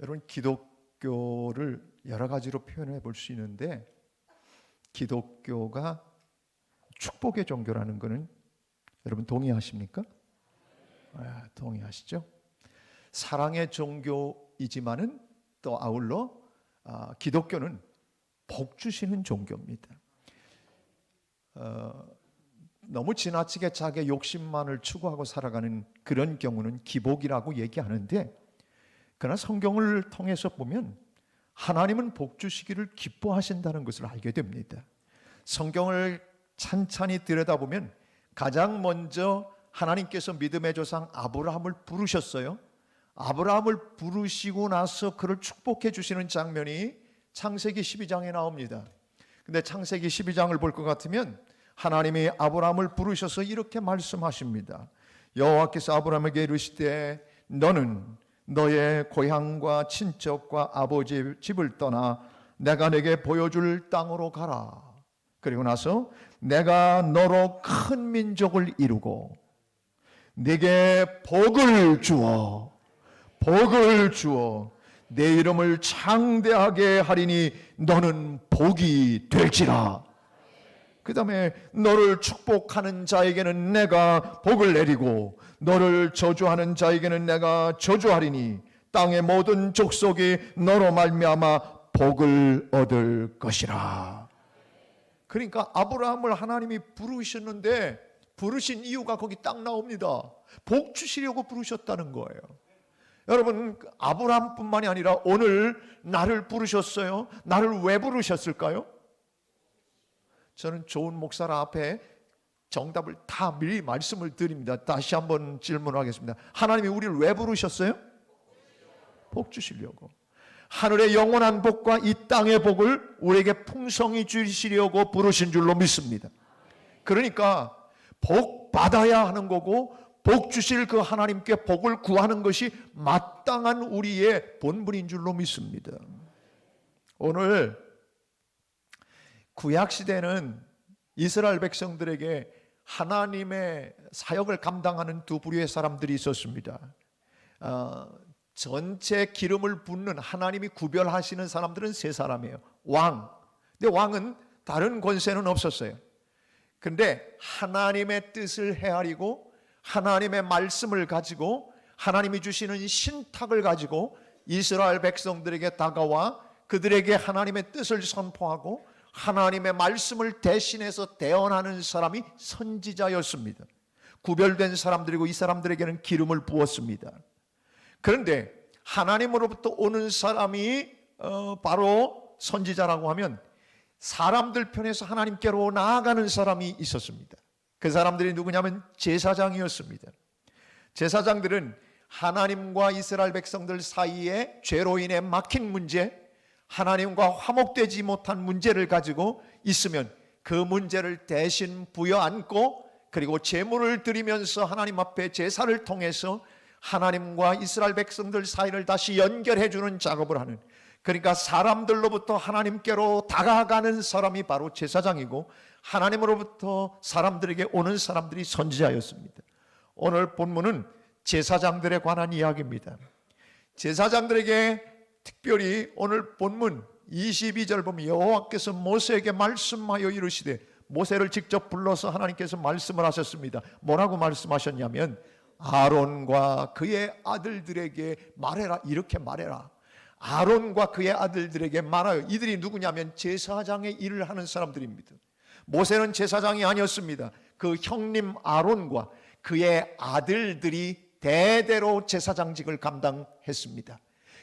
여러분, 기독교를 여러 가지로 표현해 볼 수 있는데 기독교가 축복의 종교라는 것은 여러분 동의하십니까? 동의하시죠? 사랑의 종교이지만은 또 아울러 기독교는 복 주시는 종교입니다. 너무 지나치게 자기 욕심만을 추구하고 살아가는 그런 경우는 기복이라고 얘기하는데, 그러나 성경을 통해서 보면 하나님은 복 주시기를 기뻐하신다는 것을 알게 됩니다. 성경을 찬찬히 들여다보면 가장 먼저 하나님께서 믿음의 조상 아브라함을 부르셨어요. 아브라함을 부르시고 나서 그를 축복해 주시는 장면이 창세기 12장에 나옵니다. 근데 창세기 12장을 볼 것 같으면 하나님이 아브라함을 부르셔서 이렇게 말씀하십니다. 여호와께서 아브라함에게 이르시되 너는 너의 고향과 친척과 아버지 집을 떠나 내가 내게 보여줄 땅으로 가라. 그리고 나서 내가 너로 큰 민족을 이루고 네게 복을 주어 내 이름을 창대하게 하리니 너는 복이 될지라. 그 다음에 너를 축복하는 자에게는 내가 복을 내리고 너를 저주하는 자에게는 내가 저주하리니 땅의 모든 족속이 너로 말미암아 복을 얻을 것이라. 그러니까 아브라함을 하나님이 부르셨는데 부르신 이유가 거기 딱 나옵니다. 복 주시려고 부르셨다는 거예요. 여러분, 아브라함뿐만이 아니라 오늘 나를 부르셨어요. 나를 왜 부르셨을까요? 저는 좋은 목사라 앞에 정답을 다 미리 말씀을 드립니다. 다시 한번 질문하겠습니다. 하나님이 우리를 왜 부르셨어요? 복 주시려고. 하늘의 영원한 복과 이 땅의 복을 우리에게 풍성히 주시려고 부르신 줄로 믿습니다. 그러니까 복 받아야 하는 거고 복 주실 그 하나님께 복을 구하는 것이 마땅한 우리의 본분인 줄로 믿습니다. 오늘 구약시대는 이스라엘 백성들에게 하나님의 사역을 감당하는 두 부류의 사람들이 있었습니다. 전체 기름을 붓는 하나님이 구별하시는 사람들은 세 사람이에요. 왕. 근데 왕은 다른 권세는 없었어요. 근데 하나님의 뜻을 헤아리고 하나님의 말씀을 가지고 하나님이 주시는 신탁을 가지고 이스라엘 백성들에게 다가와 그들에게 하나님의 뜻을 선포하고 하나님의 말씀을 대신해서 대언하는 사람이 선지자였습니다. 구별된 사람들이고 이 사람들에게는 기름을 부었습니다. 그런데 하나님으로부터 오는 사람이 바로 선지자라고 하면 사람들 편에서 하나님께로 나아가는 사람이 있었습니다. 그 사람들이 누구냐면 제사장이었습니다. 제사장들은 하나님과 이스라엘 백성들 사이에 죄로 인해 막힌 문제, 하나님과 화목되지 못한 문제를 가지고 있으면 그 문제를 대신 부여안고 그리고 제물을 드리면서 하나님 앞에 제사를 통해서 하나님과 이스라엘 백성들 사이를 다시 연결해 주는 작업을 하는, 그러니까 사람들로부터 하나님께로 다가가는 사람이 바로 제사장이고 하나님으로부터 사람들에게 오는 사람들이 선지자였습니다. 오늘 본문은 제사장들에 관한 이야기입니다. 제사장들에게 특별히 오늘 본문 22절 보면 여호와께서 모세에게 말씀하여 이르시되, 모세를 직접 불러서 하나님께서 말씀을 하셨습니다. 뭐라고 말씀하셨냐면 아론과 그의 아들들에게 말해라, 이렇게 말해라. 아론과 그의 아들들에게 말하여. 이들이 누구냐면 제사장의 일을 하는 사람들입니다. 모세는 제사장이 아니었습니다. 그 형님 아론과 그의 아들들이 대대로 제사장직을 감당했습니다.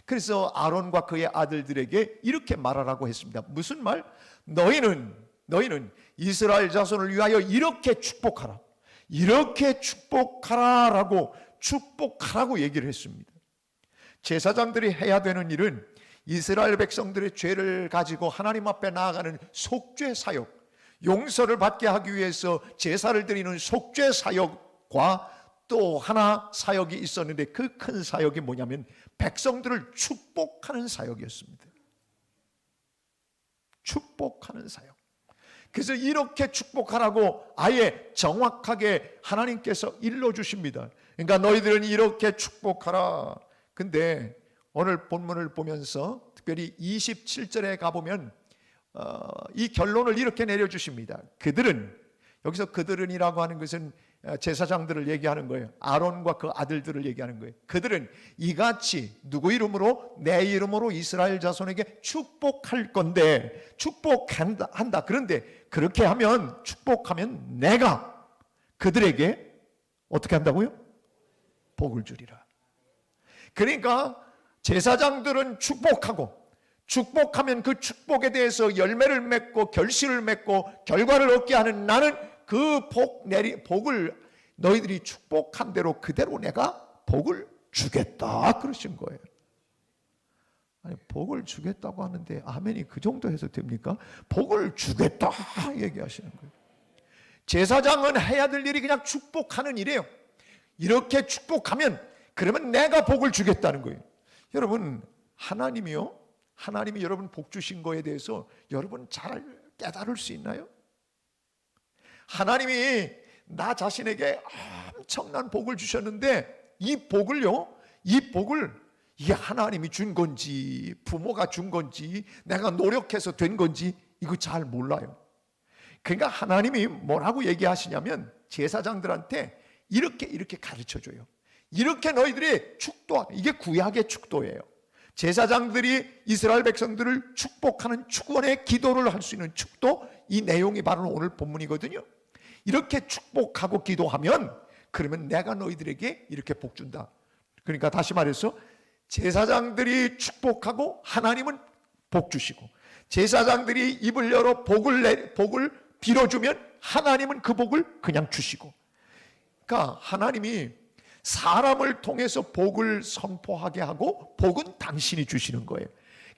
그래서 아론과 그의 아들들에게 이렇게 말하라고 했습니다. 무슨 말? 너희는 이스라엘 자손을 위하여 이렇게 축복하라. 이렇게 축복하라라고 얘기를 했습니다. 제사장들이 해야 되는 일은 이스라엘 백성들의 죄를 가지고 하나님 앞에 나아가는 속죄 사역, 용서를 받게 하기 위해서 제사를 드리는 속죄 사역과 또 하나 사역이 있었는데 그 큰 사역이 뭐냐면 백성들을 축복하는 사역이었습니다. 축복하는 사역. 그래서 이렇게 축복하라고 아예 정확하게 하나님께서 일러주십니다. 그러니까 너희들은 이렇게 축복하라. 근데 오늘 본문을 보면서 특별히 27절에 가보면 이 결론을 이렇게 내려주십니다. 그들은, 여기서 그들은이라고 하는 것은 제사장들을 얘기하는 거예요. 아론과 그 아들들을 얘기하는 거예요. 그들은 이같이 누구 이름으로? 내 이름으로 이스라엘 자손에게 축복할 건데, 축복한다. 그런데 그렇게 하면, 축복하면 내가 그들에게 어떻게 한다고요? 복을 주리라. 그러니까 제사장들은 축복하고, 축복하면 그 축복에 대해서 열매를 맺고 결실을 맺고 결과를 얻게 하는 나는 그 복을 너희들이 축복한 대로 그대로 내가 복을 주겠다 그러신 거예요. 아니, 복을 주겠다고 하는데 아멘이 그 정도 해서 됩니까? 복을 주겠다 얘기하시는 거예요. 제사장은 해야 될 일이 그냥 축복하는 일이에요. 이렇게 축복하면 그러면 내가 복을 주겠다는 거예요. 여러분, 하나님이 여러분 복 주신 거에 대해서 여러분 잘 깨달을 수 있나요? 하나님이 나 자신에게 엄청난 복을 주셨는데 이 복을 이게 하나님이 준 건지 부모가 준 건지 내가 노력해서 된 건지 이거 잘 몰라요. 그러니까 하나님이 뭐라고 얘기하시냐면 제사장들한테 이렇게 가르쳐줘요. 이렇게 너희들이 축도하는, 이게 구약의 축도예요. 제사장들이 이스라엘 백성들을 축복하는 축원의 기도를 할 수 있는 축도, 이 내용이 바로 오늘 본문이거든요. 이렇게 축복하고 기도하면 그러면 내가 너희들에게 이렇게 복 준다. 그러니까 다시 말해서 제사장들이 축복하고 하나님은 복 주시고, 제사장들이 입을 열어 복을 빌어주면 하나님은 그 복을 그냥 주시고. 그러니까 하나님이 사람을 통해서 복을 선포하게 하고 복은 당신이 주시는 거예요.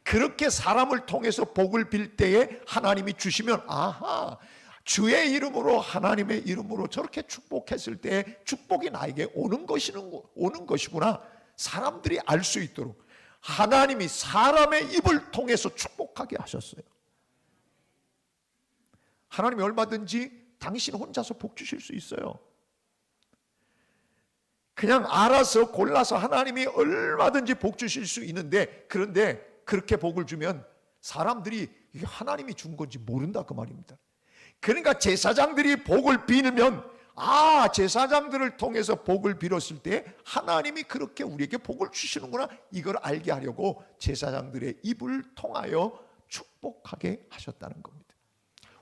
그렇게 사람을 통해서 복을 빌 때에 하나님이 주시면 아하, 주의 이름으로, 하나님의 이름으로 저렇게 축복했을 때 축복이 나에게 오는 것이구나 사람들이 알 수 있도록 하나님이 사람의 입을 통해서 축복하게 하셨어요. 하나님이 얼마든지 당신 혼자서 복 주실 수 있어요. 그냥 알아서 골라서 하나님이 얼마든지 복 주실 수 있는데, 그런데 그렇게 복을 주면 사람들이 이게 하나님이 준 건지 모른다 그 말입니다. 그러니까 제사장들이 복을 빌면 제사장들을 통해서 복을 빌었을 때 하나님이 그렇게 우리에게 복을 주시는구나, 이걸 알게 하려고 제사장들의 입을 통하여 축복하게 하셨다는 겁니다.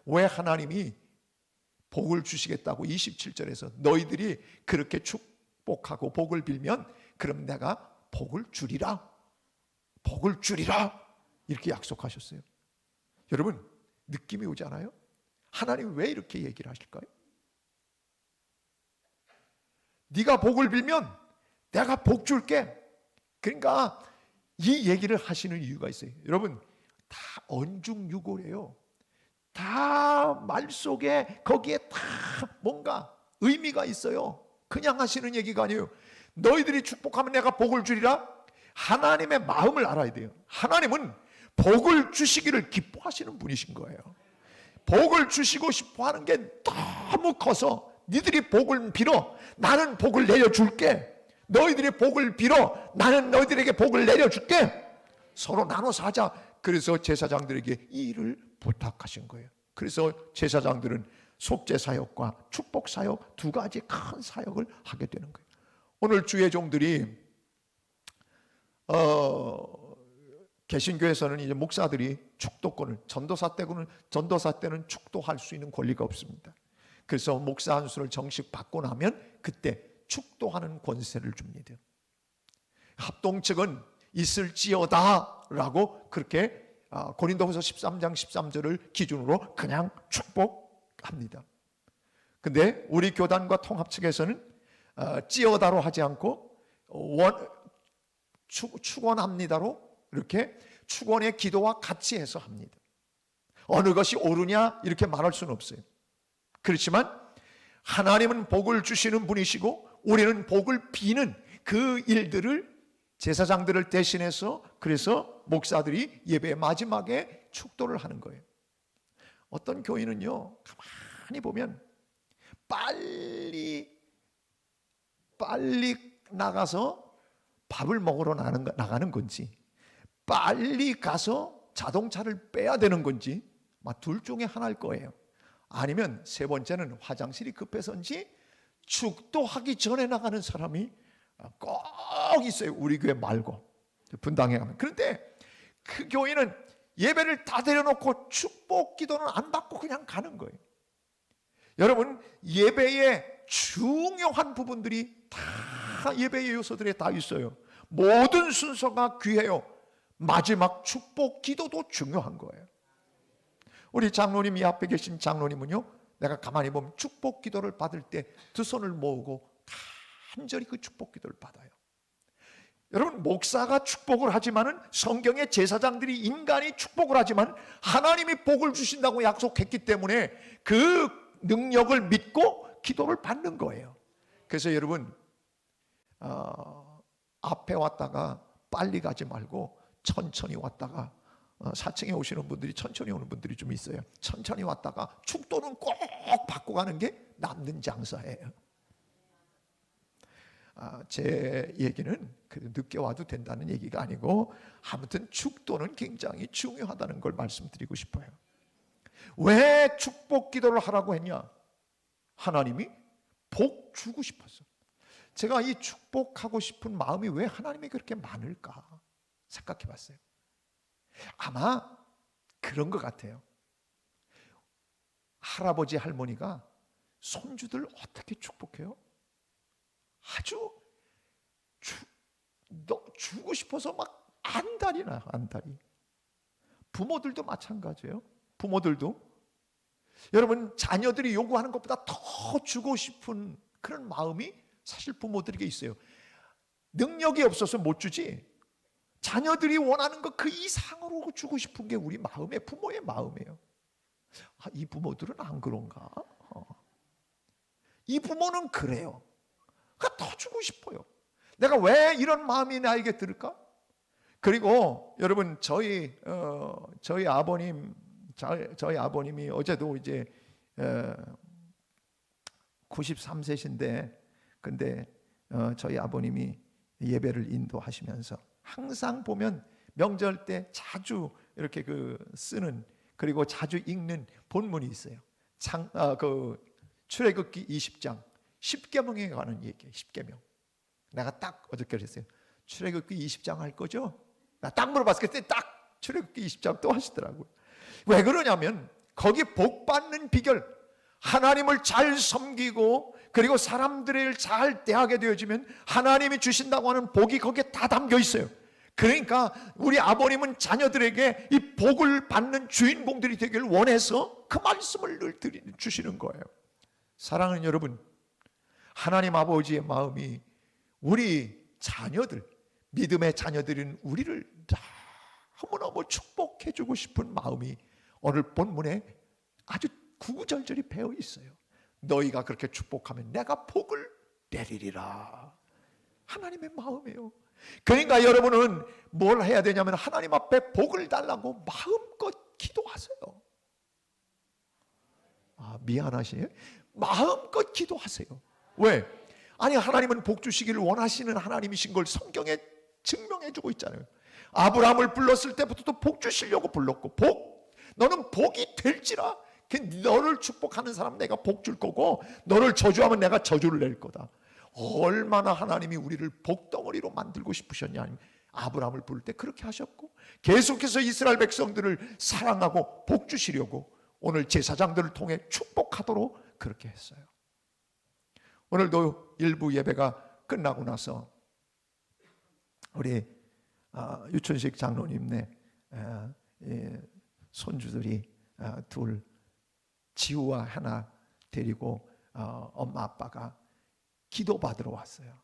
왜 하나님이 복을 주시겠다고 27절에서 너희들이 그렇게 축복하고 복을 빌면 그럼 내가 복을 주리라 이렇게 약속하셨어요. 여러분, 느낌이 오지 않아요? 하나님이 왜 이렇게 얘기를 하실까요? 네가 복을 빌면 내가 복 줄게. 그러니까 이 얘기를 하시는 이유가 있어요. 여러분, 다 언중유골이에요. 다 말 속에 거기에 다 뭔가 의미가 있어요. 그냥 하시는 얘기가 아니에요. 너희들이 축복하면 내가 복을 주리라. 하나님의 마음을 알아야 돼요. 하나님은 복을 주시기를 기뻐하시는 분이신 거예요. 복을 주시고 싶어 하는 게 너무 커서 니들이 복을 빌어, 나는 복을 내려줄게. 너희들이 복을 빌어, 나는 너희들에게 복을 내려줄게. 서로 나눠서 하자. 그래서 제사장들에게 이 일을 부탁하신 거예요. 그래서 제사장들은 속죄사역과 축복사역 두 가지 큰 사역을 하게 되는 거예요. 오늘 주의 종들이 개신교에서는 이제 목사들이 축도권을, 전도사 때는 축도할 수 있는 권리가 없습니다. 그래서 목사 안수를 정식 받고 나면 그때 축도하는 권세를 줍니다. 합동 측은 있을지어다라고 그렇게 고린도후서 13장 13절을 기준으로 그냥 축복합니다. 근데 우리 교단과 통합 측에서는 찌어다로 하지 않고 축원합니다로 이렇게 축원의 기도와 같이 해서 합니다. 어느 것이 옳으냐 이렇게 말할 수는 없어요. 그렇지만 하나님은 복을 주시는 분이시고 우리는 복을 비는 그 일들을 제사장들을 대신해서, 그래서 목사들이 예배 마지막에 축도를 하는 거예요. 어떤 교인은요, 가만히 보면 빨리 나가서 밥을 먹으러 나가는 건지, 빨리 가서 자동차를 빼야 되는 건지, 둘 중에 하나일 거예요. 아니면 세 번째는 화장실이 급해서인지 축도하기 전에 나가는 사람이 꼭 있어요. 우리 교회 말고 분당에 가면. 그런데 그 교회는 예배를 다 데려놓고 축복 기도는 안 받고 그냥 가는 거예요. 여러분, 예배의 중요한 부분들이 다 예배의 요소들에 다 있어요. 모든 순서가 귀해요. 마지막 축복 기도도 중요한 거예요. 우리 장로님, 이 앞에 계신 장로님은요, 내가 가만히 보면 축복 기도를 받을 때 두 손을 모으고 간절히 그 축복 기도를 받아요. 여러분, 목사가 축복을 하지만은, 성경의 제사장들이, 인간이 축복을 하지만 하나님이 복을 주신다고 약속했기 때문에 그 능력을 믿고 기도를 받는 거예요. 그래서 여러분, 앞에 왔다가 빨리 가지 말고 천천히 왔다가, 4층에 오시는 분들이 천천히 오는 분들이 좀 있어요. 천천히 왔다가 축도는 꼭 받고 가는 게 남는 장사예요. 제 얘기는 늦게 와도 된다는 얘기가 아니고, 아무튼 축도는 굉장히 중요하다는 걸 말씀드리고 싶어요. 왜 축복 기도를 하라고 했냐? 하나님이 복 주고 싶었어. 제가 이 축복하고 싶은 마음이 왜 하나님에게 그렇게 많을까 생각해 봤어요. 아마 그런 것 같아요. 할아버지 할머니가 손주들 어떻게 축복해요? 아주 주고 싶어서 막 안달이 나요. 안달이. 부모들도 마찬가지예요. 부모들도 여러분, 자녀들이 요구하는 것보다 더 주고 싶은 그런 마음이 사실 부모들에게 있어요. 능력이 없어서 못 주지, 자녀들이 원하는 것 그 이상으로 주고 싶은 게 우리 마음의, 부모의 마음이에요. 이 부모들은 안 그런가? 이 부모는 그래요. 더 주고 싶어요. 내가 왜 이런 마음이 나에게 들을까? 그리고 여러분, 저희 아버님이 어제도 이제 93세신데, 근데 저희 아버님이 예배를 인도하시면서 항상 보면 명절 때 자주 이렇게 쓰는, 그리고 자주 읽는 본문이 있어요. 출애굽기 20장 10계명에 관한 얘기예요. 10계명. 내가 딱 어저께 그랬어요. 출애굽기 20장 할 거죠? 나 딱 물어봤을 때 딱 출애굽기 20장 또 하시더라고요. 왜 그러냐면 거기 복 받는 비결, 하나님을 잘 섬기고 그리고 사람들을 잘 대하게 되어지면 하나님이 주신다고 하는 복이 거기에 다 담겨 있어요. 그러니까 우리 아버님은 자녀들에게 이 복을 받는 주인공들이 되기를 원해서 그 말씀을 늘 주시는 거예요. 사랑하는 여러분, 하나님 아버지의 마음이 우리 자녀들, 믿음의 자녀들인 우리를 너무너무 축복해 주고 싶은 마음이 오늘 본문에 아주 구구절절히 배어 있어요. 너희가 그렇게 축복하면 내가 복을 내리리라. 하나님의 마음이에요. 그러니까 여러분은 뭘 해야 되냐면 하나님 앞에 복을 달라고 마음껏 기도하세요. 미안하시네요. 마음껏 기도하세요. 왜? 아니, 하나님은 복 주시기를 원하시는 하나님이신 걸 성경에 증명해 주고 있잖아요. 아브라함을 불렀을 때부터도 복 주시려고 불렀고, 너는 복이 될지라. 너를 축복하는 사람 내가 복 줄 거고, 너를 저주하면 내가 저주를 낼 거다. 얼마나 하나님이 우리를 복덩어리로 만들고 싶으셨냐. 아브라함을 부를 때 그렇게 하셨고, 계속해서 이스라엘 백성들을 사랑하고 복 주시려고 오늘 제사장들을 통해 축복하도록 그렇게 했어요. 오늘도 일부 예배가 끝나고 나서 우리 유춘식 장로님네 손주들이 둘, 지우와 하나 데리고 엄마 아빠가 기도받으러 왔어요.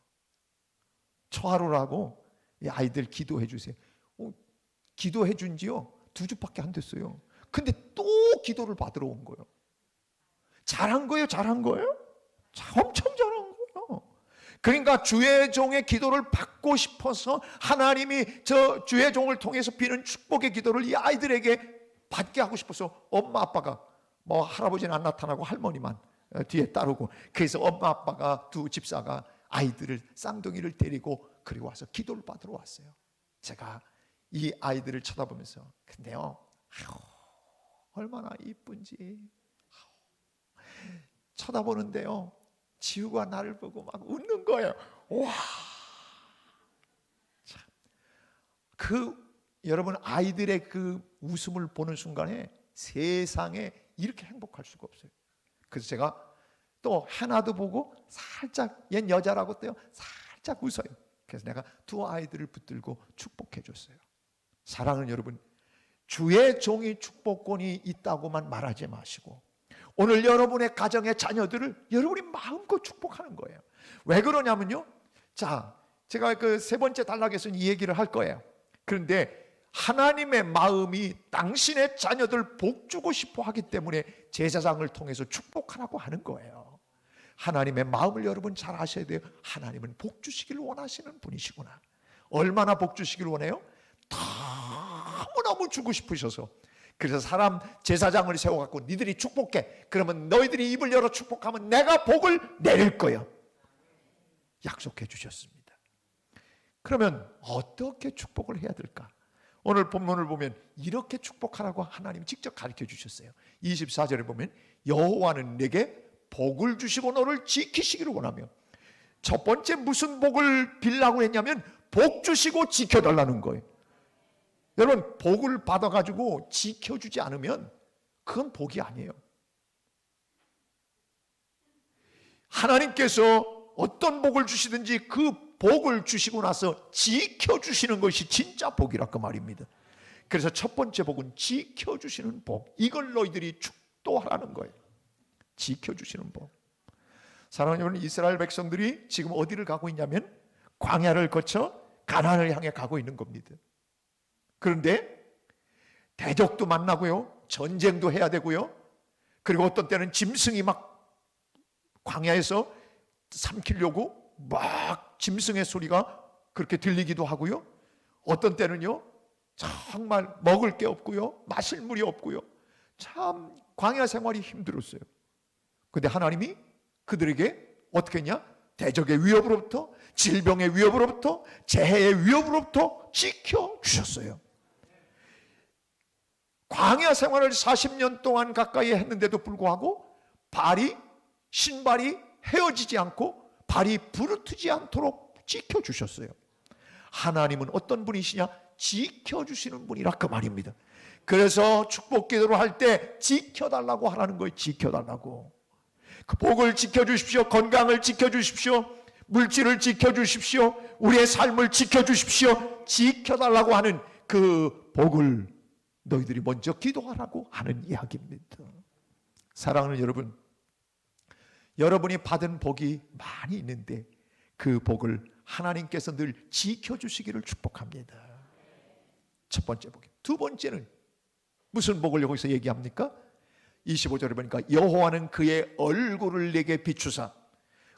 초하루라고 이 아이들 기도해 주세요. 기도해 준 지요 2주밖에 안 됐어요. 근데 또 기도를 받으러 온 거예요. 잘한 거예요? 잘한 거예요? 엄청 잘한 거예요. 그러니까 주의 종의 기도를 받고 싶어서 하나님이 저 주의 종을 통해서 비는 축복의 기도를 이 아이들에게 받게 하고 싶어서 엄마 아빠가, 할아버지는 안 나타나고 할머니만 뒤에 따르고, 그래서 엄마 아빠가 두 집사가 아이들을, 쌍둥이를 데리고 그리고 와서 기도를 받으러 왔어요. 제가 이 아이들을 쳐다보면서 근데요, 아유, 얼마나 이쁜지 쳐다보는데요, 지우가 나를 보고 막 웃는 거예요. 와, 참. 여러분, 아이들의 그 웃음을 보는 순간에 세상에 이렇게 행복할 수가 없어요. 그래서 제가 또 하나도 보고 살짝, 옛 여자라고 또요, 살짝 웃어요. 그래서 내가 두 아이들을 붙들고 축복해 줬어요. 사랑하는 여러분, 주의 종이 축복권이 있다고만 말하지 마시고 오늘 여러분의 가정의 자녀들을 여러분이 마음껏 축복하는 거예요. 왜 그러냐면요, 자, 제가 그 세 번째 단락에서는 이 얘기를 할 거예요. 그런데 하나님의 마음이 당신의 자녀들 복 주고 싶어 하기 때문에 제사장을 통해서 축복하라고 하는 거예요. 하나님의 마음을 여러분 잘 아셔야 돼요. 하나님은 복 주시기를 원하시는 분이시구나. 얼마나 복 주시기를 원해요? 너무너무 주고 싶으셔서. 그래서 사람 제사장을 세워갖고 니들이 축복해. 그러면 너희들이 입을 열어 축복하면 내가 복을 내릴 거야. 약속해 주셨습니다. 그러면 어떻게 축복을 해야 될까? 오늘 본문을 보면 이렇게 축복하라고 하나님 직접 가르쳐 주셨어요. 24절에 보면 여호와는 내게 복을 주시고 너를 지키시기를 원하며, 첫 번째 무슨 복을 빌라고 했냐면 복 주시고 지켜달라는 거예요. 여러분, 복을 받아가지고 지켜주지 않으면 그건 복이 아니에요. 하나님께서 어떤 복을 주시든지 그 복을 주시고 나서 지켜주시는 것이 진짜 복이라 그 말입니다. 그래서 첫 번째 복은 지켜주시는 복, 이걸 너희들이 축도하라는 거예요. 지켜주시는 복. 사랑하는 여러분, 이스라엘 백성들이 지금 어디를 가고 있냐면 광야를 거쳐 가나안을 향해 가고 있는 겁니다. 그런데 대적도 만나고요, 전쟁도 해야 되고요, 그리고 어떤 때는 짐승이 막 광야에서 삼키려고 막 짐승의 소리가 그렇게 들리기도 하고요, 어떤 때는요 정말 먹을 게 없고요, 마실 물이 없고요, 참 광야 생활이 힘들었어요. 그런데 하나님이 그들에게 어떻게 했냐? 대적의 위협으로부터, 질병의 위협으로부터, 재해의 위협으로부터 지켜주셨어요. 광야 생활을 40년 동안 가까이 했는데도 불구하고 신발이 헤어지지 않고 발이 부르트지 않도록 지켜주셨어요. 하나님은 어떤 분이시냐? 지켜주시는 분이라 그 말입니다. 그래서 축복 기도를 할 때 지켜달라고 하라는 거예요. 지켜달라고. 그 복을 지켜주십시오. 건강을 지켜주십시오. 물질을 지켜주십시오. 우리의 삶을 지켜주십시오. 지켜달라고 하는 그 복을 너희들이 먼저 기도하라고 하는 이야기입니다. 사랑하는 여러분, 여러분이 받은 복이 많이 있는데 그 복을 하나님께서 늘 지켜주시기를 축복합니다. 첫 번째 복이에요. 두 번째는 무슨 복을 여기서 얘기합니까? 25절에 보니까 여호와는 그의 얼굴을 내게 비추사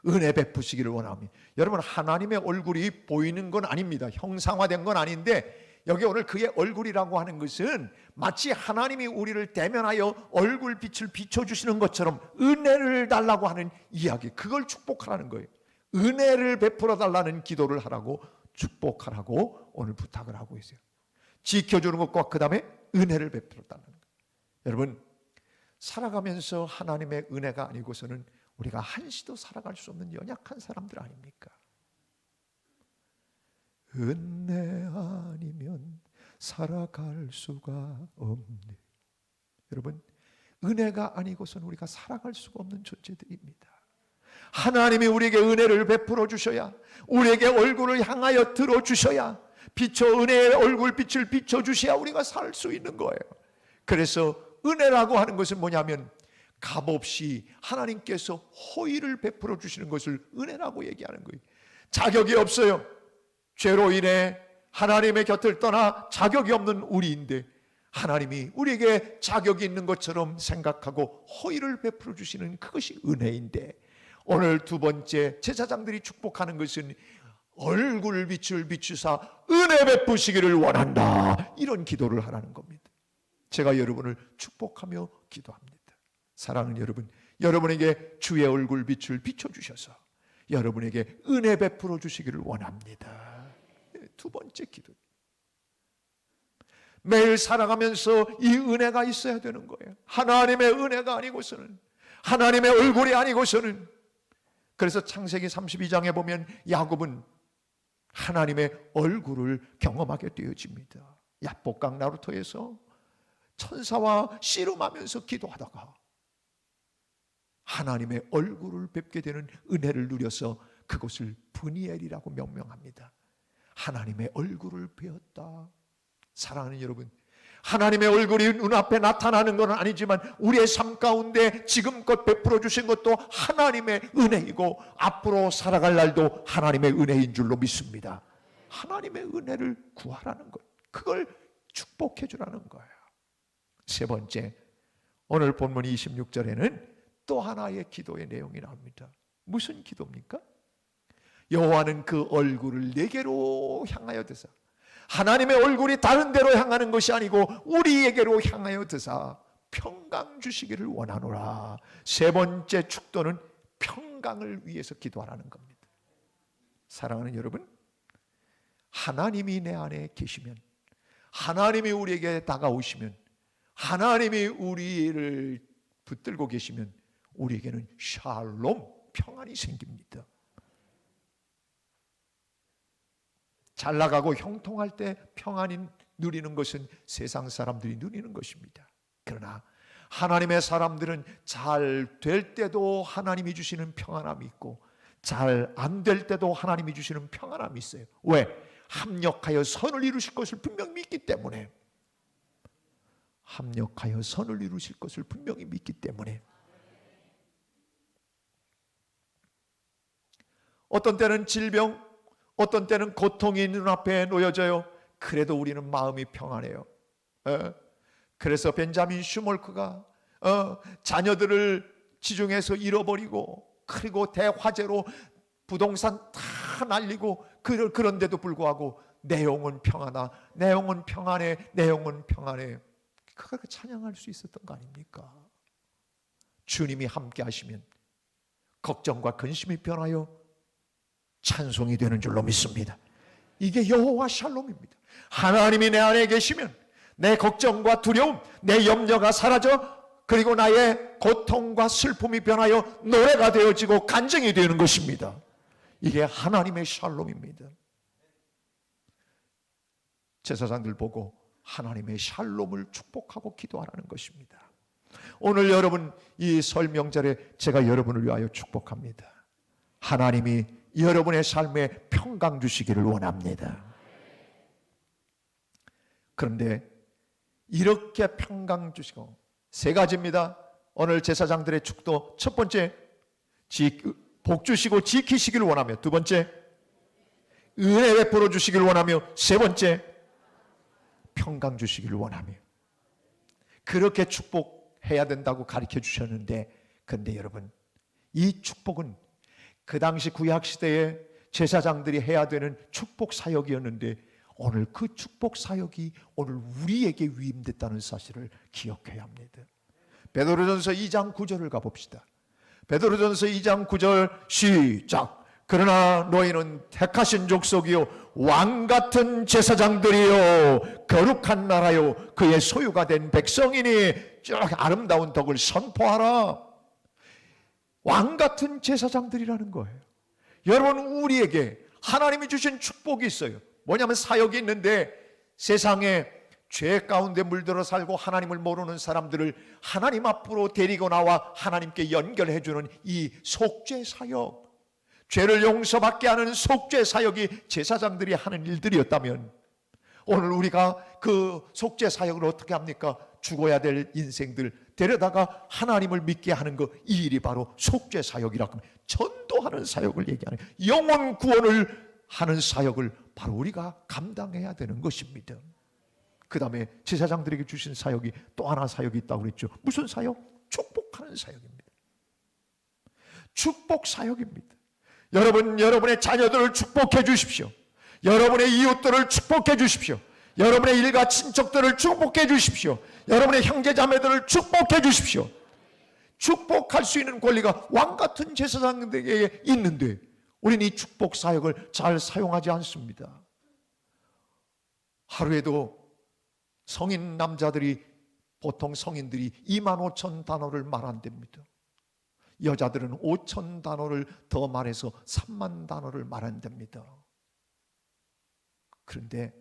은혜 베푸시기를 원하며. 여러분, 하나님의 얼굴이 보이는 건 아닙니다. 형상화된 건 아닌데 여기 오늘 그의 얼굴이라고 하는 것은 마치 하나님이 우리를 대면하여 얼굴빛을 비춰주시는 것처럼 은혜를 달라고 하는 이야기, 그걸 축복하라는 거예요. 은혜를 베풀어 달라는 기도를 하라고, 축복하라고 오늘 부탁을 하고 있어요. 지켜주는 것과 그 다음에 은혜를 베풀어 달라는 거예요. 여러분, 살아가면서 하나님의 은혜가 아니고서는 우리가 한시도 살아갈 수 없는 연약한 사람들 아닙니까? 은혜 아니면 살아갈 수가 없네. 여러분, 은혜가 아니고서는 우리가 살아갈 수가 없는 존재들입니다. 하나님이 우리에게 은혜를 베풀어 주셔야, 우리에게 얼굴을 향하여 들어 주셔야, 은혜의 얼굴빛을 비춰 주셔야 우리가 살 수 있는 거예요. 그래서 은혜라고 하는 것은 뭐냐면 값없이 하나님께서 호의를 베풀어 주시는 것을 은혜라고 얘기하는 거예요. 자격이 없어요. 죄로 인해 하나님의 곁을 떠나 자격이 없는 우리인데 하나님이 우리에게 자격이 있는 것처럼 생각하고 호의를 베풀어 주시는 그것이 은혜인데, 오늘 두 번째 제사장들이 축복하는 것은 얼굴빛을 비추사 은혜 베푸시기를 원한다, 이런 기도를 하라는 겁니다. 제가 여러분을 축복하며 기도합니다. 사랑하는 여러분, 여러분에게 주의 얼굴빛을 비춰주셔서 여러분에게 은혜 베풀어 주시기를 원합니다. 두 번째 기도. 매일 살아가면서 이 은혜가 있어야 되는 거예요. 하나님의 은혜가 아니고서는, 하나님의 얼굴이 아니고서는. 그래서 창세기 32장에 보면 야곱은 하나님의 얼굴을 경험하게 되어집니다. 야복강 나루터에서 천사와 씨름하면서 기도하다가 하나님의 얼굴을 뵙게 되는 은혜를 누려서 그곳을 브니엘이라고 명명합니다. 하나님의 얼굴을 배웠다. 사랑하는 여러분, 하나님의 얼굴이 눈앞에 나타나는 건 아니지만 우리의 삶 가운데 지금껏 베풀어 주신 것도 하나님의 은혜이고 앞으로 살아갈 날도 하나님의 은혜인 줄로 믿습니다. 하나님의 은혜를 구하라는 것, 그걸 축복해 주라는 거예요. 세 번째, 오늘 본문 26절에는 또 하나의 기도의 내용이 나옵니다. 무슨 기도입니까? 여호와는 그 얼굴을 내게로 향하여 드사, 하나님의 얼굴이 다른 데로 향하는 것이 아니고 우리에게로 향하여 드사 평강 주시기를 원하노라. 세 번째 축도는 평강을 위해서 기도하라는 겁니다. 사랑하는 여러분, 하나님이 내 안에 계시면, 하나님이 우리에게 다가오시면, 하나님이 우리를 붙들고 계시면 우리에게는 샬롬, 평안이 생깁니다. 잘 나가고 형통할 때 평안이 누리는 것은 세상 사람들이 누리는 것입니다. 그러나 하나님의 사람들은 잘 될 때도 하나님이 주시는 평안함이 있고 잘 안 될 때도 하나님이 주시는 평안함이 있어요. 왜? 합력하여 선을 이루실 것을 분명히 믿기 때문에. 합력하여 선을 이루실 것을 분명히 믿기 때문에. 어떤 때는 질병, 어떤 때는 고통이 눈앞에 놓여져요. 그래도 우리는 마음이 평안해요. 그래서 벤자민 슈몰크가 자녀들을 지중해서 잃어버리고 그리고 대화재로 부동산 다 날리고 그런데도 불구하고 내 영혼 평안하, 내 영혼 평안해, 내 영혼 평안해, 그렇게 찬양할 수 있었던 거 아닙니까? 주님이 함께 하시면 걱정과 근심이 변하여 찬송이 되는 줄로 믿습니다. 이게 여호와 샬롬입니다. 하나님이 내 안에 계시면 내 걱정과 두려움, 내 염려가 사라져 그리고 나의 고통과 슬픔이 변하여 노래가 되어지고 간증이 되는 것입니다. 이게 하나님의 샬롬입니다. 제사장들 보고 하나님의 샬롬을 축복하고 기도하라는 것입니다. 오늘 여러분 이 설 명절에 제가 여러분을 위하여 축복합니다. 하나님이 여러분의 삶에 평강 주시기를 원합니다. 그런데 이렇게 평강 주시고 세 가지입니다. 오늘 제사장들의 축도, 첫 번째 복 주시고 지키시기를 원하며, 두 번째 은혜 베풀어 주시기를 원하며, 세 번째 평강 주시기를 원하며, 그렇게 축복해야 된다고 가르쳐 주셨는데, 그런데 여러분 이 축복은 그 당시 구약시대에 제사장들이 해야 되는 축복 사역이었는데 오늘 그 축복 사역이 오늘 우리에게 위임됐다는 사실을 기억해야 합니다. 베드로전서 2장 9절을 가봅시다. 베드로전서 2장 9절 시작. 그러나 너희는 택하신 족속이요 왕같은 제사장들이요 거룩한 나라요 그의 소유가 된 백성이니 쭉 아름다운 덕을 선포하라. 왕같은 제사장들이라는 거예요. 여러분, 우리에게 하나님이 주신 축복이 있어요. 뭐냐면 사역이 있는데 세상에 죄 가운데 물들어 살고 하나님을 모르는 사람들을 하나님 앞으로 데리고 나와 하나님께 연결해 주는 이 속죄 사역, 죄를 용서받게 하는 속죄 사역이 제사장들이 하는 일들이었다면 오늘 우리가 그 속죄 사역을 어떻게 합니까? 죽어야 될 인생들 데려다가 하나님을 믿게 하는 거, 이 일이 바로 속죄 사역이라고 하면 전도하는 사역을 얘기하는, 영혼 구원을 하는 사역을 바로 우리가 감당해야 되는 것입니다. 그 다음에 제사장들에게 주신 사역이 또 하나 사역이 있다고 그랬죠. 무슨 사역? 축복하는 사역입니다. 축복 사역입니다. 여러분, 여러분의 자녀들을 축복해 주십시오. 여러분의 이웃들을 축복해 주십시오. 여러분의 일가 친척들을 축복해 주십시오. 여러분의 형제자매들을 축복해 주십시오. 축복할 수 있는 권리가 왕같은 제사장들에게 있는데 우리는 이 축복 사역을 잘 사용하지 않습니다. 하루에도 성인 남자들이, 보통 성인들이 25,000단어를 말한답니다. 여자들은 5,000단어를 더 말해서 30,000단어를 말한답니다. 그런데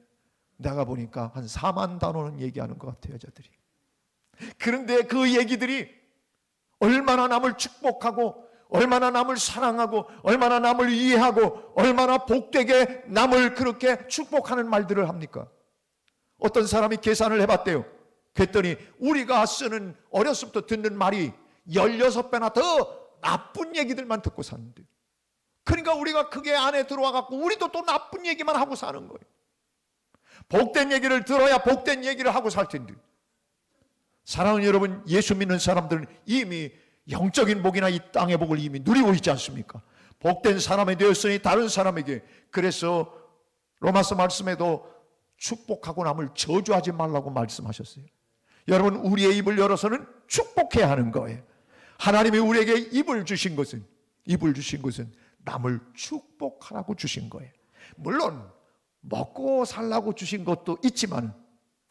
내가 보니까 한 40,000단어는 얘기하는 것 같아요, 여자들이. 그런데 그 얘기들이 얼마나 남을 축복하고, 얼마나 남을 사랑하고, 얼마나 남을 이해하고, 얼마나 복되게 남을 그렇게 축복하는 말들을 합니까? 어떤 사람이 계산을 해봤대요. 그랬더니 우리가 쓰는, 어렸을 때 듣는 말이 16배나 더 나쁜 얘기들만 듣고 사는데, 그러니까 우리가 그게 안에 들어와 갖고 우리도 또 나쁜 얘기만 하고 사는 거예요. 복된 얘기를 들어야 복된 얘기를 하고 살 텐데. 사랑하는 여러분, 예수 믿는 사람들은 이미 영적인 복이나 이 땅의 복을 이미 누리고 있지 않습니까? 복된 사람이 되었으니 다른 사람에게, 그래서 로마서 말씀에도 축복하고 남을 저주하지 말라고 말씀하셨어요. 여러분, 우리의 입을 열어서는 축복해야 하는 거예요. 하나님이 우리에게 입을 주신 것은 남을 축복하라고 주신 거예요. 물론 먹고 살라고 주신 것도 있지만,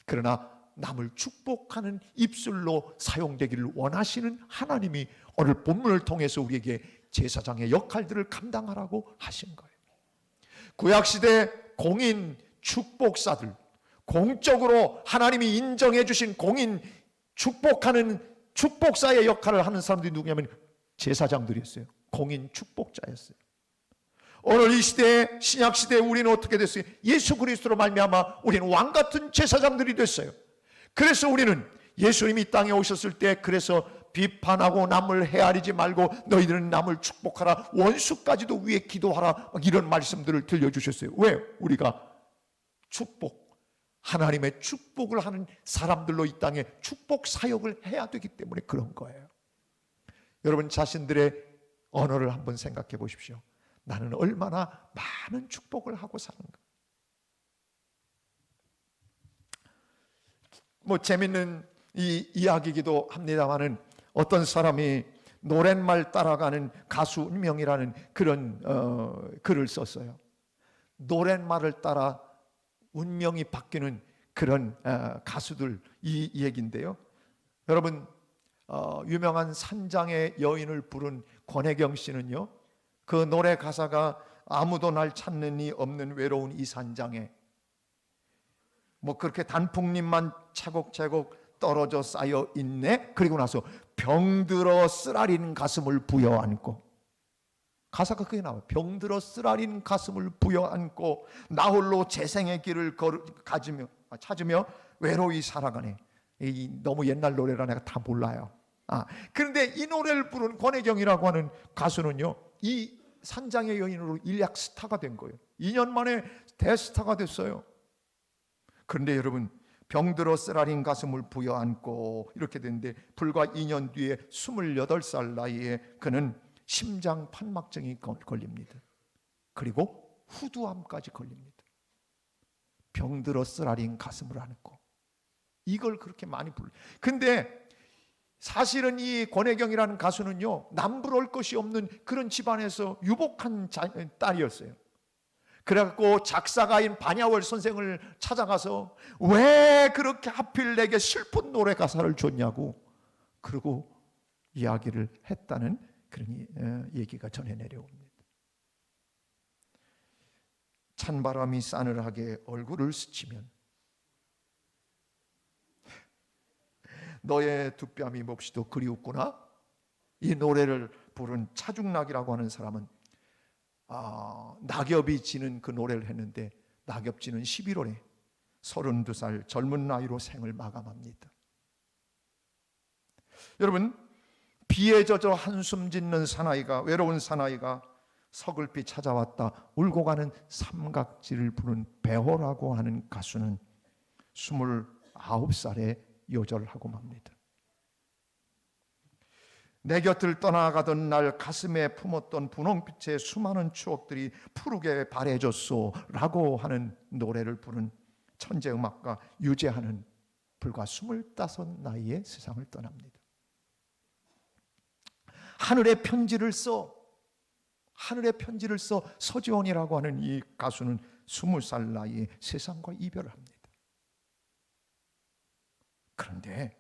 그러나 남을 축복하는 입술로 사용되기를 원하시는 하나님이 오늘 본문을 통해서 우리에게 제사장의 역할들을 감당하라고 하신 거예요. 구약시대 공인 축복사들, 공적으로 하나님이 인정해 주신 공인 축복하는 축복사의 역할을 하는 사람들이 누구냐면 제사장들이었어요. 공인 축복자였어요. 오늘 이 시대에, 신약시대에 우리는 어떻게 됐어요? 예수 그리스도로 말미암아 우리는 왕같은 제사장들이 됐어요. 그래서 우리는 예수님이 이 땅에 오셨을 때, 그래서 비판하고 남을 헤아리지 말고 너희들은 남을 축복하라, 원수까지도 위해 기도하라, 이런 말씀들을 들려주셨어요. 왜? 우리가 축복, 하나님의 축복을 하는 사람들로 이 땅에 축복 사역을 해야 되기 때문에 그런 거예요. 여러분 자신들의 언어를 한번 생각해 보십시오. 나는 얼마나 많은 축복을 하고 사는가. 뭐 재밌는 이 이야기이기도 합니다만은, 어떤 사람이 노랫말 따라가는 가수 운명이라는 그런 글을 썼어요. 노랫말을 따라 운명이 바뀌는 그런 가수들, 이 얘기인데요. 여러분, 유명한 산장의 여인을 부른 권혜경 씨는요, 그 노래 가사가 아무도 날 찾는 이 없는 외로운 이 산장에 뭐 그렇게 단풍잎만 차곡차곡 떨어져 쌓여 있네. 그리고 나서 병들어 쓰라린 가슴을 부여안고, 가사가 그게 나와요. 병들어 쓰라린 가슴을 부여안고 나 홀로 재생의 길을 찾으며 외로이 살아가네. 너무 옛날 노래라 내가 다 몰라요. 그런데 이 노래를 부른 권혜경이라고 하는 가수는요, 이 산장의 여인으로 일약 스타가 된 거예요. 2년 만에 대스타가 됐어요. 그런데 여러분, 병들어 쓰라린 가슴을 부여안고 이렇게 됐는데, 불과 2년 뒤에 28살 나이에 그는 심장 판막증이 걸립니다. 그리고 후두암까지 걸립니다. 병들어 쓰라린 가슴을 안고, 이걸 그렇게 많이 불러요. 근데 사실은 이 권혜경이라는 가수는요, 남부러울 것이 없는 그런 집안에서 유복한 딸이었어요. 그래갖고 작사가인 반야월 선생을 찾아가서 왜 그렇게 하필 내게 슬픈 노래 가사를 줬냐고, 그러고 이야기를 했다는 그런 얘기가 전해 내려옵니다. 찬바람이 싸늘하게 얼굴을 스치면 너의 두 뺨이 몹시도 그리웠구나. 이 노래를 부른 차중락이라고 하는 사람은 낙엽이 지는 그 노래를 했는데, 낙엽 지는 11월에 32살 젊은 나이로 생을 마감합니다. 여러분, 비에 젖어 한숨 짓는 사나이가, 외로운 사나이가 서글피 찾아왔다 울고 가는 삼각지를 부른 배호라고 하는 가수는 29살에 요절하고 맙니다. 내 곁을 떠나가던 날 가슴에 품었던 분홍빛의 수많은 추억들이 푸르게 바래졌소 라고 하는 노래를 부른 천재음악가 유재하는 불과 25 나이에 세상을 떠납니다. 하늘의 편지를 써 서지원이라고 하는 이 가수는 20살 나이에 세상과 이별을 합니다. 그런데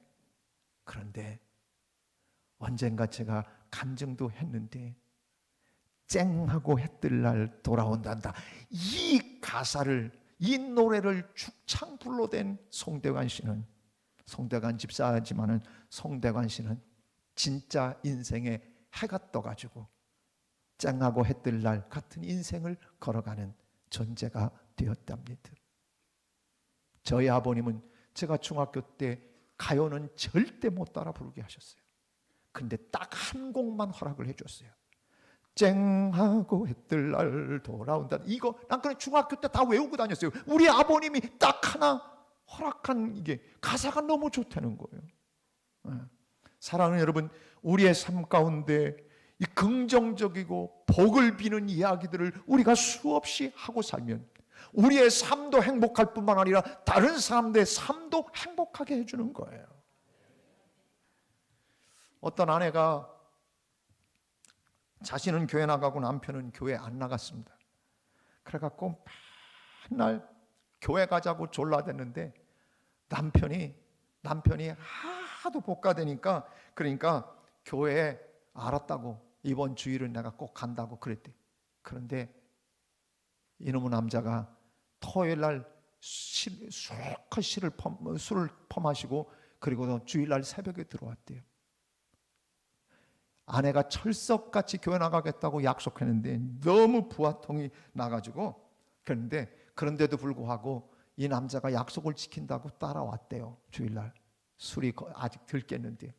언젠가 제가 간증도 했는데 쨍하고 해뜰 날 돌아온단다. 이 가사를, 이 노래를 죽창 불러댄 송대관 씨는, 송대관 집사지만은 송대관 씨는 진짜 인생에 해가 떠가지고 쨍하고 해뜰 날 같은 인생을 걸어가는 존재가 되었답니다. 저희 아버님은 제가 중학교 때 가요는 절대 못 따라 부르게 하셨어요. 근데 딱 한 곡만 허락을 해줬어요. 쨍하고 해뜰 날 돌아온다. 이거 난 그냥 중학교 때 다 외우고 다녔어요. 우리 아버님이 딱 하나 허락한 이게 가사가 너무 좋다는 거예요. 사랑하는 여러분, 우리의 삶 가운데 이 긍정적이고 복을 비는 이야기들을 우리가 수없이 하고 살면 우리의 삶도 행복할 뿐만 아니라 다른 사람들의 삶도 행복하게 해주는 거예요. 어떤 아내가 자신은 교회 나가고 남편은 교회 안 나갔습니다. 그래갖고 맨날 교회 가자고 졸라댔는데 남편이 하도 복가되니까, 그러니까 교회에 알았다고, 이번 주일은 내가 꼭 간다고 그랬대. 그런데 이놈의 남자가 토요일날 술을 퍼마시고 그리고 주일날 새벽에 들어왔대요. 아내가 철석같이 교회 나가겠다고 약속했는데 너무 부하통이 나가지고, 그런데도 불구하고 이 남자가 약속을 지킨다고 따라왔대요. 주일날 술이 아직 덜 깼는데.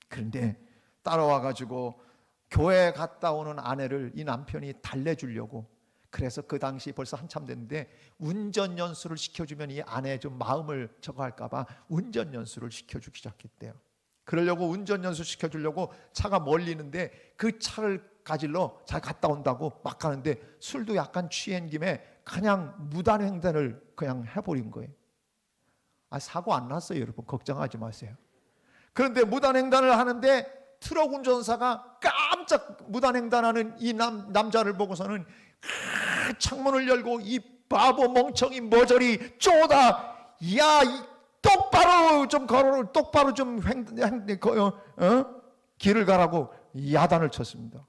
그런데 따라와가지고 교회 갔다 오는 아내를 이 남편이 달래주려고, 그래서 그 당시 벌써 한참 됐는데 운전 연수를 시켜주면 이 아내의 좀 마음을 저거 할까봐 운전 연수를 시켜주기 시작했대요. 그러려고 운전 연수 시켜주려고 차가 멀리는데 그 차를 가질러 잘 갔다 온다고 막 가는데 술도 약간 취한 김에 그냥 무단횡단을 그냥 해버린 거예요. 사고 안 났어요, 여러분. 걱정하지 마세요. 그런데 무단횡단을 하는데 트럭 운전사가 깜짝 무단횡단하는 이 남자를 보고서는 창문을 열고 이 바보 멍청이 머저리 쪼다, 야, 똑바로 좀 걸어, 똑바로 좀 길을 가라고 야단을 쳤습니다.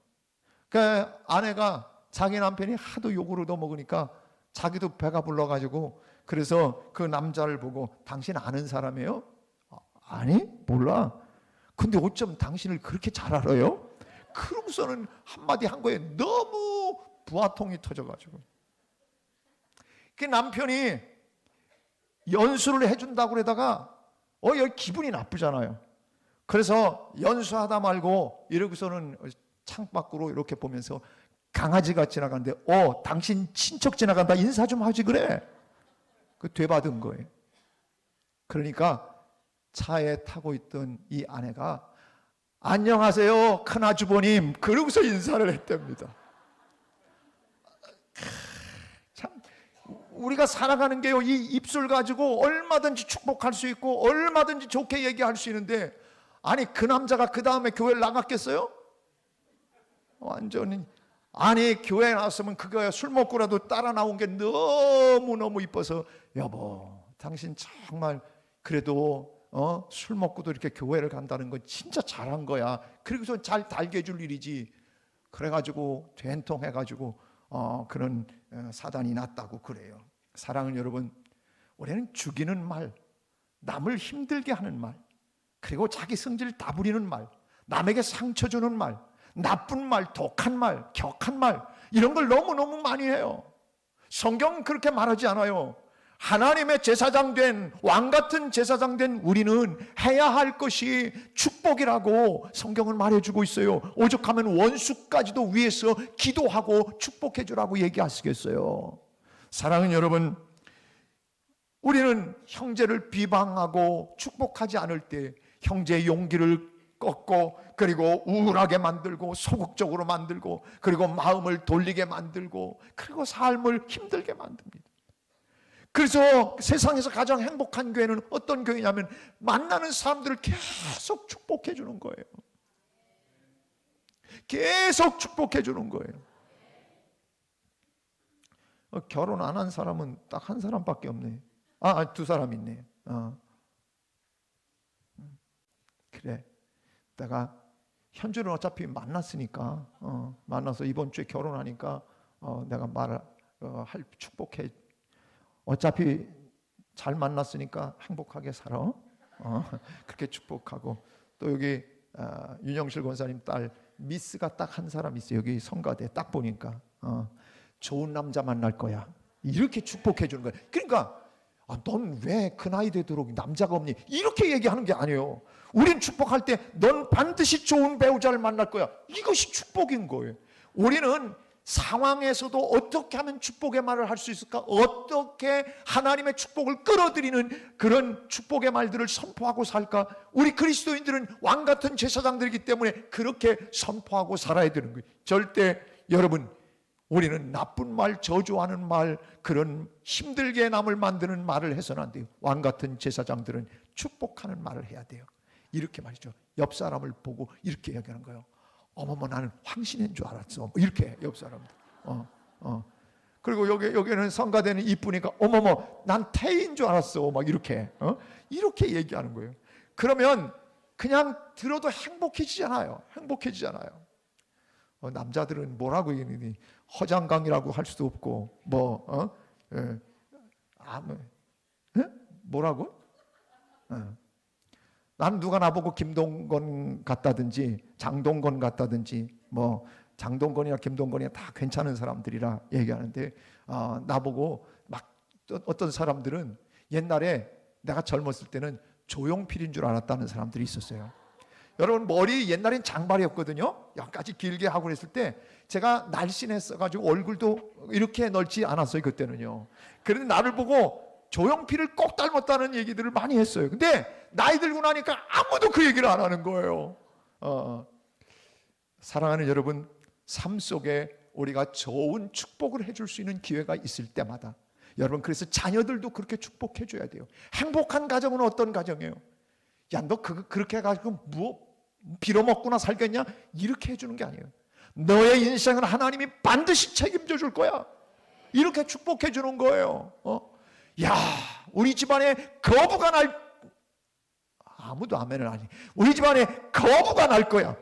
그 아내가 자기 남편이 하도 욕을 얻어먹으니까 자기도 배가 불러가지고, 그래서 그 남자를 보고 당신 아는 사람이에요? 아니 몰라. 근데 어쩜 당신을 그렇게 잘 알아요? 그러고서는 한마디 한 거예요. 너무 부하통이 터져가지고. 그 남편이 연수를 해준다고 그러다가 여기 기분이 나쁘잖아요. 그래서 연수하다 말고 이러고서는 창밖으로 이렇게 보면서 강아지가 지나가는데 당신 친척 지나간다, 인사 좀 하지 그래. 그 되받은 거예요. 그러니까 차에 타고 있던 이 아내가 안녕하세요 큰아주버님, 그러고서 인사를 했답니다. 참 우리가 살아가는 게요, 이 입술 가지고 얼마든지 축복할 수 있고 얼마든지 좋게 얘기할 수 있는데, 아니 그 남자가 그 다음에 교회를 나갔겠어요? 완전히. 아니 교회에 나왔으면 그거야, 술 먹고라도 따라 나온 게 너무너무 이뻐서 여보 당신 정말 그래도 술 먹고도 이렇게 교회를 간다는 건 진짜 잘한 거야. 그리고서 잘 달게 해줄 일이지. 그래가지고 된통해가지고 그런 사단이 났다고 그래요. 사랑하는 여러분, 우리는 죽이는 말, 남을 힘들게 하는 말, 그리고 자기 성질 다 부리는 말, 남에게 상처 주는 말, 나쁜 말, 독한 말, 격한 말, 이런 걸 너무너무 많이 해요. 성경은 그렇게 말하지 않아요. 하나님의 제사장 된, 왕 같은 제사장 된 우리는 해야 할 것이 축복이라고 성경은 말해주고 있어요. 오죽하면 원수까지도 위해서 기도하고 축복해 주라고 얘기하시겠어요. 사랑하는 여러분, 우리는 형제를 비방하고 축복하지 않을 때 형제의 용기를 꺾고, 그리고 우울하게 만들고 소극적으로 만들고, 그리고 마음을 돌리게 만들고, 그리고 삶을 힘들게 만듭니다. 그래서 세상에서 가장 행복한 교회는 어떤 교회냐면 만나는 사람들을 계속 축복해 주는 거예요. 계속 축복해 주는 거예요. 결혼 안 한 사람은 딱 한 사람밖에 없네. 두 사람 있네. 그래, 내가 현주는 어차피 만났으니까 만나서 이번 주에 결혼하니까 내가 말할 축복해. 어차피 잘 만났으니까 행복하게 살아. 그렇게 축복하고, 또 여기 윤영실 권사님 딸 미스가 딱 한 사람 있어요. 여기 성가대 딱 보니까 좋은 남자 만날 거야, 이렇게 축복해 주는 거야. 그러니까 넌 왜 그 나이 되도록 남자가 없니? 이렇게 얘기하는 게 아니에요. 우린 축복할 때 넌 반드시 좋은 배우자를 만날 거야, 이것이 축복인 거예요. 우리는 상황에서도 어떻게 하면 축복의 말을 할 수 있을까? 어떻게 하나님의 축복을 끌어들이는 그런 축복의 말들을 선포하고 살까? 우리 그리스도인들은 왕같은 제사장들이기 때문에 그렇게 선포하고 살아야 되는 거예요. 절대 여러분, 우리는 나쁜 말, 저주하는 말, 그런 힘들게 남을 만드는 말을 해서는 안 돼요. 왕같은 제사장들은 축복하는 말을 해야 돼요. 이렇게 말이죠. 옆 사람을 보고 이렇게 얘기하는 거예요. 어머머, 나는 황신인 줄 알았어, 이렇게 옆 사람들. 그리고 여기는 성가대는 이쁘니까 어머머, 난 태인 줄 알았어, 막 이렇게 이렇게 얘기하는 거예요. 그러면 그냥 들어도 행복해지잖아요. 남자들은 뭐라고 얘기하니, 허장강이라고 할 수도 없고 뭐라고? 난 누가 나보고 김동건 같다든지 장동건 같다든지, 장동건이나 김동건이나 다 괜찮은 사람들이라 얘기하는데, 나보고 막 어떤 사람들은 옛날에 내가 젊었을 때는 조용필인 줄 알았다는 사람들이 있었어요. 여러분, 머리 옛날엔 장발이었거든요. 여기까지 길게 하고 그랬을 때 제가 날씬했어가지고 얼굴도 이렇게 넓지 않았어요, 그때는요. 그런데 나를 보고 조용필을 꼭 닮았다는 얘기들을 많이 했어요. 근데 나이 들고 나니까 아무도 그 얘기를 안 하는 거예요. 사랑하는 여러분, 삶 속에 우리가 좋은 축복을 해줄 수 있는 기회가 있을 때마다, 여러분, 그래서 자녀들도 그렇게 축복해 줘야 돼요. 행복한 가정은 어떤 가정이에요? 야, 너 그렇게 해가지고 빌어먹고나 살겠냐? 이렇게 해주는 게 아니에요. 너의 인생은 하나님이 반드시 책임져 줄 거야, 이렇게 축복해 주는 거예요. 야, 우리 집안에 거부가 아무도 아멘을 안 해. 우리 집안에 거부가 날 거야,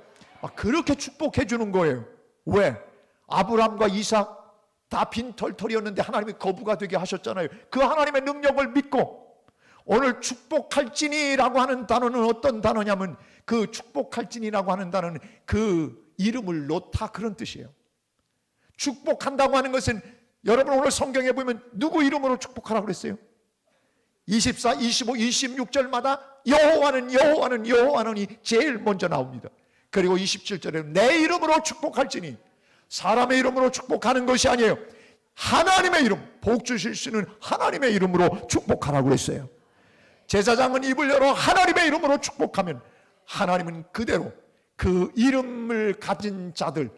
그렇게 축복해 주는 거예요. 왜? 아브라함과 이삭 다 빈털털이었는데 하나님이 거부가 되게 하셨잖아요. 그 하나님의 능력을 믿고, 오늘 축복할지니라고 하는 단어는 어떤 단어냐면, 그 축복할지니라고 하는 단어는 그 이름을 놓다, 그런 뜻이에요. 축복한다고 하는 것은, 여러분 오늘 성경에 보면 누구 이름으로 축복하라고 그랬어요? 24, 25, 26절마다 여호와는 제일 먼저 나옵니다. 그리고 27절에 내 이름으로 축복할지니, 사람의 이름으로 축복하는 것이 아니에요. 하나님의 이름, 복 주실 수 있는 하나님의 이름으로 축복하라고 했어요. 제사장은 입을 열어 하나님의 이름으로 축복하면, 하나님은 그대로 그 이름을 가진 자들,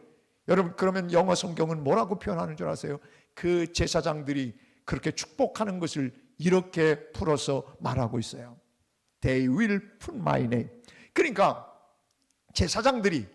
여러분, 그러면 영어 성경은 뭐라고 표현하는 줄 아세요? 그 제사장들이 그렇게 축복하는 것을 이렇게 풀어서 말하고 있어요. They will put my name. 그러니까 제사장들이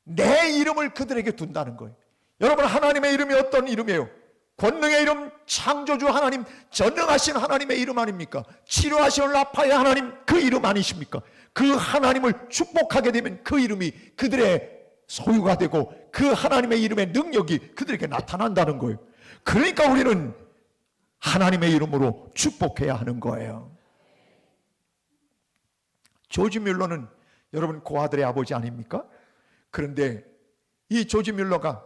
내 이름을 그들에게 둔다는 거예요. 여러분, 하나님의 이름이 어떤 이름이에요? 권능의 이름, 창조주 하나님, 전능하신 하나님의 이름 아닙니까? 치료하시는 라파의 하나님, 그 이름 아니십니까? 그 하나님을 축복하게 되면 그 이름이 그들의 소유가 되고, 그 하나님의 이름의 능력이 그들에게 나타난다는 거예요. 그러니까 우리는 하나님의 이름으로 축복해야 하는 거예요. 조지 뮬러는 여러분 고아들의 아버지 아닙니까? 그런데 이 조지 뮬러가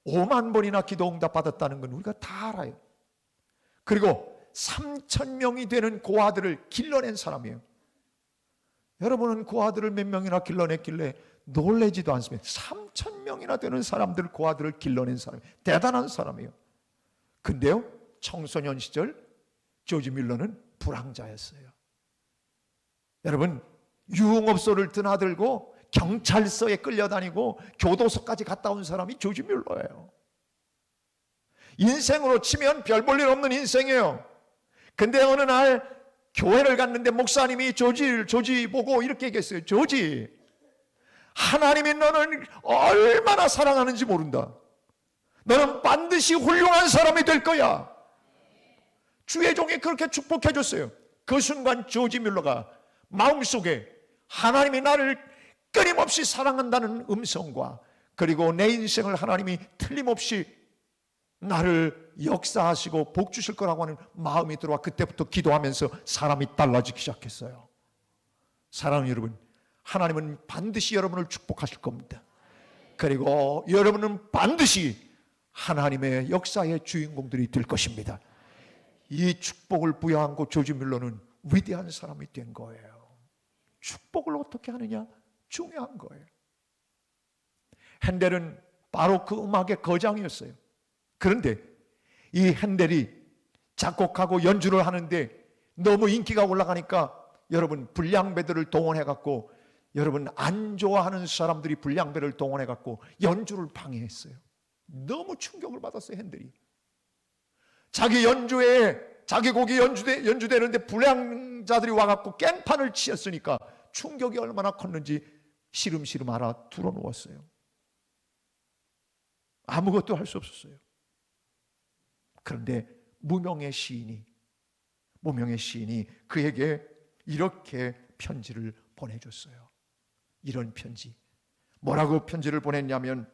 5만 번이나 기도 응답 받았다는 건 우리가 다 알아요. 그리고 3,000명이 되는 고아들을 길러낸 사람이에요. 여러분은 고아들을 몇 명이나 길러냈길래 놀라지도 않습니다. 3,000명이나 되는 사람들, 고아들을 길러낸 사람, 대단한 사람이에요. 근데요, 청소년 시절 조지 뮬러는 불황자였어요. 여러분, 유흥업소를 드나들고 경찰서에 끌려다니고 교도소까지 갔다 온 사람이 조지 뮬러예요. 인생으로 치면 별 볼 일 없는 인생이에요. 근데 어느 날 교회를 갔는데 목사님이 조지 보고 이렇게 얘기했어요. 조지, 하나님이 너는 얼마나 사랑하는지 모른다. 너는 반드시 훌륭한 사람이 될 거야. 주의 종이 그렇게 축복해 줬어요. 그 순간 조지 뮬러가 마음속에 하나님이 나를 끊임없이 사랑한다는 음성과 그리고 내 인생을 하나님이 틀림없이 나를 역사하시고 복 주실 거라고 하는 마음이 들어와 그때부터 기도하면서 사람이 달라지기 시작했어요. 사랑하는 여러분, 하나님은 반드시 여러분을 축복하실 겁니다. 그리고 여러분은 반드시 하나님의 역사의 주인공들이 될 것입니다. 이 축복을 부여한 조지 뮬러는 위대한 사람이 된 거예요. 축복을 어떻게 하느냐? 중요한 거예요. 핸델은 바로 그 음악의 거장이었어요. 그런데 이 핸델이 작곡하고 연주를 하는데 너무 인기가 올라가니까 여러분 불량배들을 동원해갖고 여러분 안 좋아하는 사람들이 불량배를 동원해갖고 연주를 방해했어요. 너무 충격을 받았어요. 핸델이 자기 연주에 자기 곡이 연주되는데 불량자들이 와갖고 깽판을 치었으니까 충격이 얼마나 컸는지 시름시름 알아 두어놓았어요. 아무것도 할 수 없었어요. 그런데 무명의 시인이 그에게 이렇게 편지를 보내줬어요. 이런 편지. 뭐라고 편지를 보냈냐면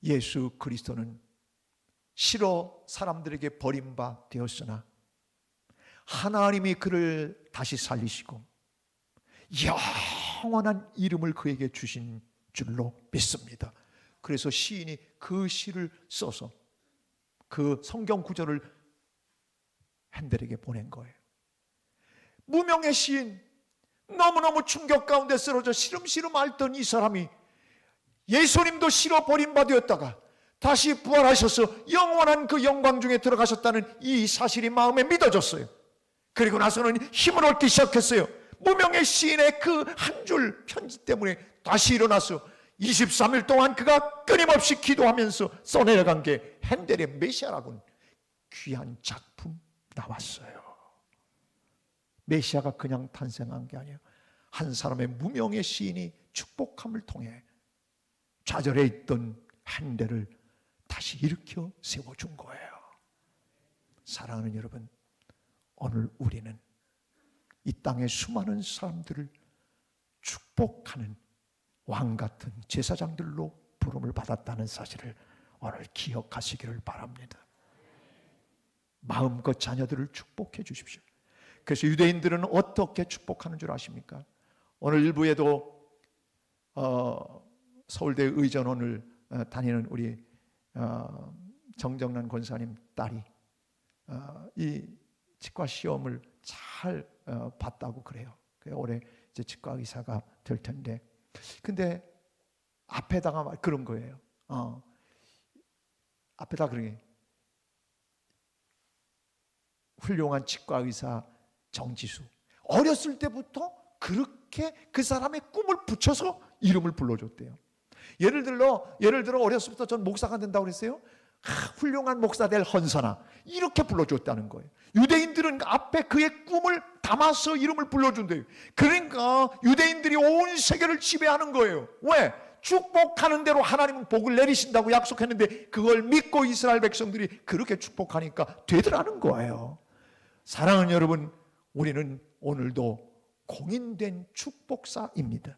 예수 그리스도는 실로 사람들에게 버림바 되었으나 하나님이 그를 다시 살리시고 영원한 이름을 그에게 주신 줄로 믿습니다. 그래서 시인이 그 시를 써서 그 성경 구절을 핸델에게 보낸 거예요. 무명의 시인, 너무너무 충격 가운데 쓰러져 시름시름 앓던 이 사람이 예수님도 실로 버림받았다가 다시 부활하셔서 영원한 그 영광 중에 들어가셨다는 이 사실이 마음에 믿어졌어요. 그리고 나서는 힘을 얻기 시작했어요. 무명의 시인의 그 한 줄 편지 때문에 다시 일어나서 23일 동안 그가 끊임없이 기도하면서 써내려간 게 핸델의 메시아라고는 귀한 작품 나왔어요. 메시아가 그냥 탄생한 게 아니에요. 한 사람의 무명의 시인이 축복함을 통해 좌절해 있던 핸델을 다시 일으켜 세워준 거예요. 사랑하는 여러분, 오늘 우리는 이 땅의 수많은 사람들을 축복하는 왕 같은 제사장들로 부름을 받았다는 사실을 오늘 기억하시기를 바랍니다. 마음껏 자녀들을 축복해 주십시오. 그래서 유대인들은 어떻게 축복하는 줄 아십니까? 오늘 일부에도 서울대 의전원을 다니는 우리 정정란 권사님 딸이 이 치과 시험을 잘 봤다고 그래요. 올해 이제 치과 의사가 될 텐데, 근데 앞에다가 그런 거예요. 앞에다 그러게 훌륭한 치과 의사 정지수. 어렸을 때부터 그렇게 그 사람의 꿈을 붙여서 이름을 불러줬대요. 예를 들어 어렸을 때부터 전 목사가 된다고 그랬어요. 훌륭한 목사 될 헌선아, 이렇게 불러줬다는 거예요. 유대인들은 앞에 그의 꿈을 담아서 이름을 불러준대요. 그러니까 유대인들이 온 세계를 지배하는 거예요. 왜? 축복하는 대로 하나님은 복을 내리신다고 약속했는데 그걸 믿고 이스라엘 백성들이 그렇게 축복하니까 되더라는 거예요. 사랑하는 여러분, 우리는 오늘도 공인된 축복사입니다.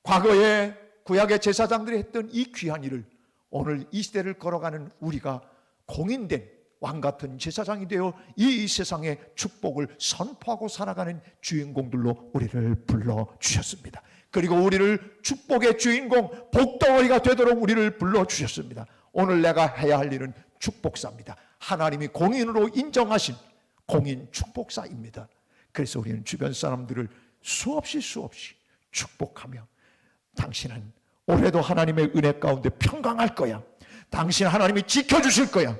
과거에 구약의 제사장들이 했던 이 귀한 일을 오늘 이 시대를 걸어가는 우리가 공인된 왕같은 제사장이 되어 이 세상의 축복을 선포하고 살아가는 주인공들로 우리를 불러주셨습니다. 그리고 우리를 축복의 주인공, 복덩어리가 되도록 우리를 불러주셨습니다. 오늘 내가 해야 할 일은 축복사입니다. 하나님이 공인으로 인정하신 공인 축복사입니다. 그래서 우리는 주변 사람들을 수없이 축복하며 당신은 올해도 하나님의 은혜 가운데 평강할 거야. 당신 하나님이 지켜주실 거야.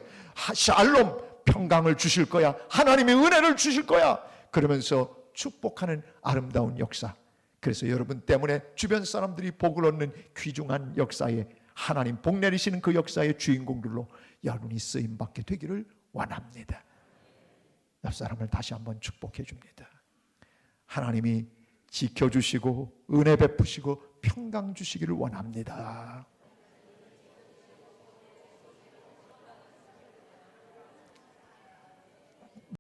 샬롬, 평강을 주실 거야. 하나님의 은혜를 주실 거야. 그러면서 축복하는 아름다운 역사. 그래서 여러분 때문에 주변 사람들이 복을 얻는 귀중한 역사에 하나님 복 내리시는 그 역사의 주인공들로 여러분이 쓰임받게 되기를 원합니다. 옆 사람을 다시 한번 축복해 줍니다. 하나님이 지켜주시고 은혜 베푸시고 평강 주시기를 원합니다.